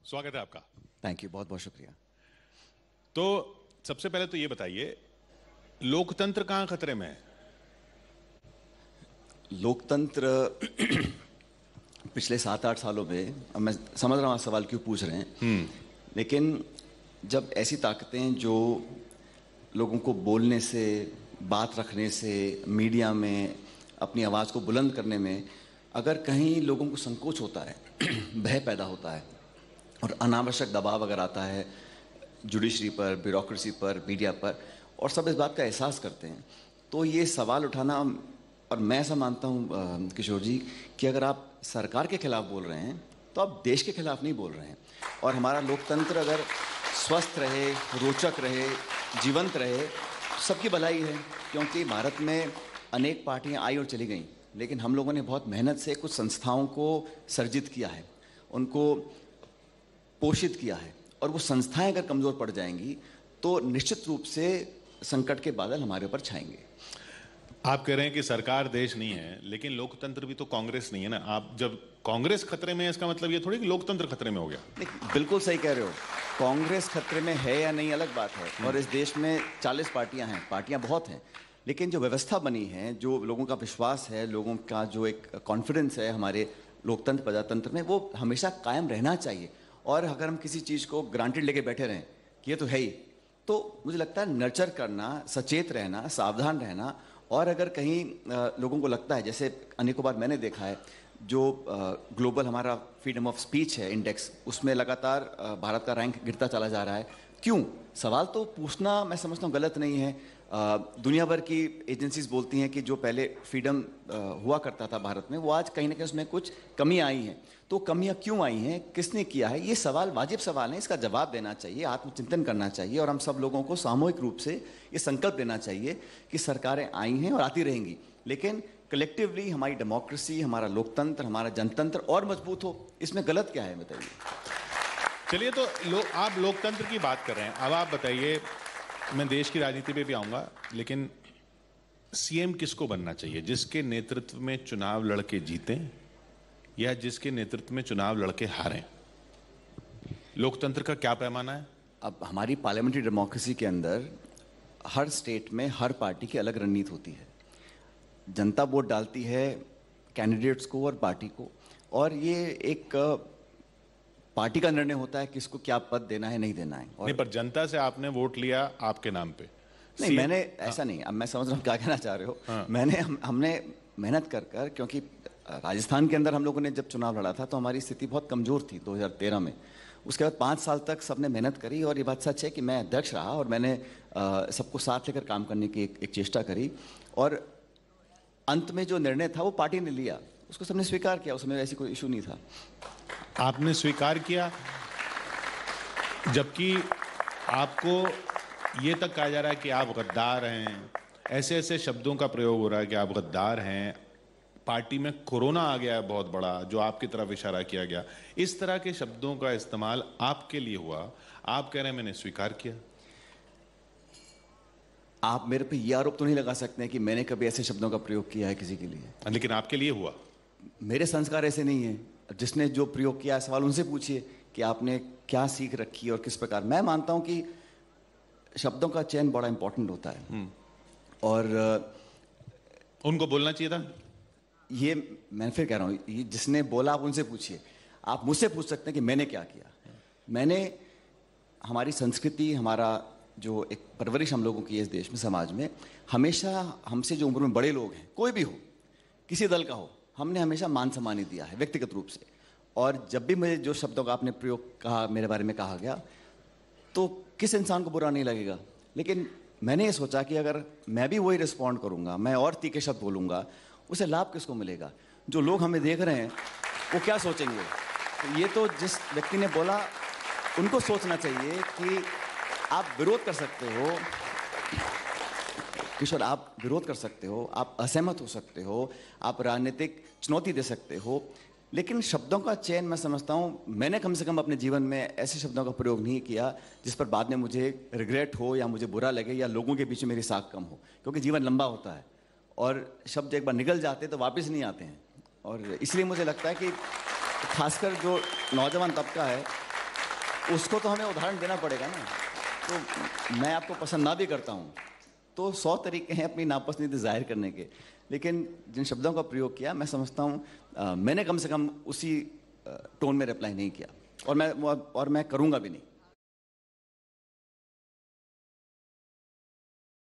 स्वागत है आपका। थैंक यू, बहुत बहुत शुक्रिया। तो सबसे पहले तो ये बताइए, लोकतंत्र कहां खतरे में है? लोकतंत्र पिछले 7-8 सालों में, अब मैं समझ रहा हूँ आप सवाल क्यों पूछ रहे हैं, लेकिन जब ऐसी ताकतें जो लोगों को बोलने से, बात रखने से, मीडिया में अपनी आवाज़ को बुलंद करने में अगर कहीं लोगों को संकोच होता है, भय पैदा होता है और अनावश्यक दबाव अगर आता है जुडिशरी पर, ब्यूरोक्रेसी पर, मीडिया पर, और सब इस बात का एहसास करते हैं, तो ये सवाल उठाना, और मैं ऐसा मानता हूँ किशोर जी कि अगर आप सरकार के खिलाफ बोल रहे हैं तो आप देश के खिलाफ नहीं बोल रहे हैं। और हमारा लोकतंत्र अगर स्वस्थ रहे, रोचक रहे, जीवंत रहे, तो सबकी भलाई है। क्योंकि भारत में अनेक पार्टियां आई और चली गईं, लेकिन हम लोगों ने बहुत मेहनत से कुछ संस्थाओं को सर्जित किया है, उनको पोषित किया है, और वो संस्थाएं अगर कमज़ोर पड़ जाएंगी तो निश्चित रूप से संकट के बादल हमारे ऊपर छाएंगे। आप कह रहे हैं कि सरकार देश नहीं है, लेकिन लोकतंत्र भी तो कांग्रेस नहीं है ना। आप जब कांग्रेस खतरे में है, इसका मतलब ये थोड़ी कि लोकतंत्र खतरे में हो गया। नहीं, बिल्कुल सही कह रहे हो। कांग्रेस खतरे में है या नहीं अलग बात है, और इस देश में 40 पार्टियां हैं, पार्टियां बहुत हैं, लेकिन जो व्यवस्था बनी है, जो लोगों का विश्वास है, लोगों का जो एक कॉन्फिडेंस है हमारे लोकतंत्र प्रजातंत्र में, वो हमेशा कायम रहना चाहिए। और अगर हम किसी चीज़ को ग्रांटेड लेके बैठे रहें कि ये तो है ही, तो मुझे लगता है नर्चर करना, सचेत रहना, सावधान रहना। और अगर कहीं लोगों को लगता है, जैसे अनेकों बार मैंने देखा है, जो ग्लोबल हमारा फ्रीडम ऑफ स्पीच है इंडेक्स, उसमें लगातार भारत का रैंक गिरता चला जा रहा है। क्यों? सवाल तो पूछना मैं समझता हूँ गलत नहीं है। दुनिया भर की एजेंसीज बोलती हैं कि जो पहले फ्रीडम हुआ करता था भारत में, वो आज कहीं ना कहीं उसमें कुछ कमियां आई हैं। तो कमियां क्यों आई हैं, किसने किया है, ये सवाल वाजिब सवाल है, इसका जवाब देना चाहिए, आत्मचिंतन करना चाहिए, और हम सब लोगों को सामूहिक रूप से ये संकल्प लेना चाहिए कि सरकारें आई हैं और आती रहेंगी, लेकिन कलेक्टिवली हमारी डेमोक्रेसी, हमारा लोकतंत्र, हमारा जनतंत्र और मजबूत हो। इसमें गलत क्या है बताइए? चलिए, तो आप लोकतंत्र की बात कर रहे हैं, अब आप बताइए, मैं देश की राजनीति पे भी आऊंगा, लेकिन सीएम किसको बनना चाहिए? जिसके नेतृत्व में चुनाव लड़के जीतें या जिसके नेतृत्व में चुनाव लड़के हारें? लोकतंत्र का क्या पैमाना है? अब हमारी पार्लियामेंट्री डेमोक्रेसी के अंदर हर स्टेट में हर पार्टी की अलग रणनीति होती है। जनता वोट डालती है कैंडिडेट्स को और पार्टी को, और ये एक पार्टी का निर्णय होता है किसको क्या पद देना है, नहीं देना है। और नहीं, पर जनता से आपने वोट लिया आपके नाम पे। नहीं, मैंने ऐसा नहीं, अब मैं समझ रहा हूँ क्या कहना चाह रहे हो। हमने मेहनत कर, क्योंकि राजस्थान के अंदर हम लोगों ने जब चुनाव लड़ा था तो हमारी स्थिति बहुत कमज़ोर थी 2013 में। उसके बाद 5 साल तक सबने मेहनत करी, और ये बात सच है कि मैं अध्यक्ष रहा और मैंने सबको साथ लेकर काम करने की एक चेष्टा करी, और अंत में जो निर्णय था वो पार्टी ने लिया, उसको सबने स्वीकार किया, उसमें ऐसी कोई इशू नहीं था। आपने स्वीकार किया, जबकि आपको ये तक कहा जा रहा है कि आप गद्दार हैं, ऐसे ऐसे शब्दों का प्रयोग हो रहा है कि आप गद्दार हैं। पार्टी में कोरोना आ गया है बहुत बड़ा, जो आपकी तरफ इशारा किया गया, इस तरह के शब्दों का इस्तेमाल आपके लिए हुआ, आप कह रहे हैं मैंने स्वीकार किया। आप मेरे पे ये आरोप तो नहीं लगा सकते हैं कि मैंने कभी ऐसे शब्दों का प्रयोग किया है किसी के लिए। लेकिन आपके लिए हुआ। मेरे संस्कार ऐसे नहीं है। जिसने जो प्रयोग किया, सवाल उनसे पूछिए कि आपने क्या सीख रखी और किस प्रकार। मैं मानता हूं कि शब्दों का चयन बड़ा इंपॉर्टेंट होता है, और उनको बोलना चाहिए था। ये मैं फिर कह रहा हूँ, ये जिसने बोला आप उनसे पूछिए। आप मुझसे पूछ सकते हैं कि मैंने क्या किया। मैंने, हमारी संस्कृति, हमारा जो एक परवरिश हम लोगों की इस देश में, समाज में, हमेशा हमसे जो उम्र में बड़े लोग हैं, कोई भी हो, किसी दल का हो, हमने हमेशा मान सम्मान ही दिया है व्यक्तिगत रूप से। और जब भी मुझे जो शब्दों का आपने प्रयोग कहा, मेरे बारे में कहा गया, तो किस इंसान को बुरा नहीं लगेगा। लेकिन मैंने ये सोचा कि अगर मैं भी वही रिस्पॉन्ड करूंगा, मैं और तीखे शब्द बोलूंगा, उसे लाभ किसको मिलेगा? जो लोग हमें देख रहे हैं वो क्या सोचेंगे? तो ये तो जिस व्यक्ति ने बोला उनको सोचना चाहिए कि आप विरोध कर सकते हो किशोर, आप विरोध कर सकते हो, आप असहमत हो सकते हो, आप राजनीतिक चुनौती दे सकते हो, लेकिन शब्दों का चयन मैं समझता हूँ, मैंने कम से कम अपने जीवन में ऐसे शब्दों का प्रयोग नहीं किया जिस पर बाद में मुझे रिग्रेट हो या मुझे बुरा लगे या लोगों के बीच में मेरी साख कम हो। क्योंकि जीवन लंबा होता है और शब्द एक बार निकल जाते तो वापस नहीं आते हैं, और इसलिए मुझे लगता है कि खासकर जो नौजवान तबका है उसको तो हमें उदाहरण देना पड़ेगा ना। तो मैं आपको पसंद ना भी करता हूँ तो 100 तरीके हैं अपनी नापसंदीदा जाहिर करने के, लेकिन जिन शब्दों का प्रयोग किया मैं समझता हूँ मैंने कम से कम उसी टोन में रिप्लाई नहीं किया, और मैं करूँगा भी नहीं।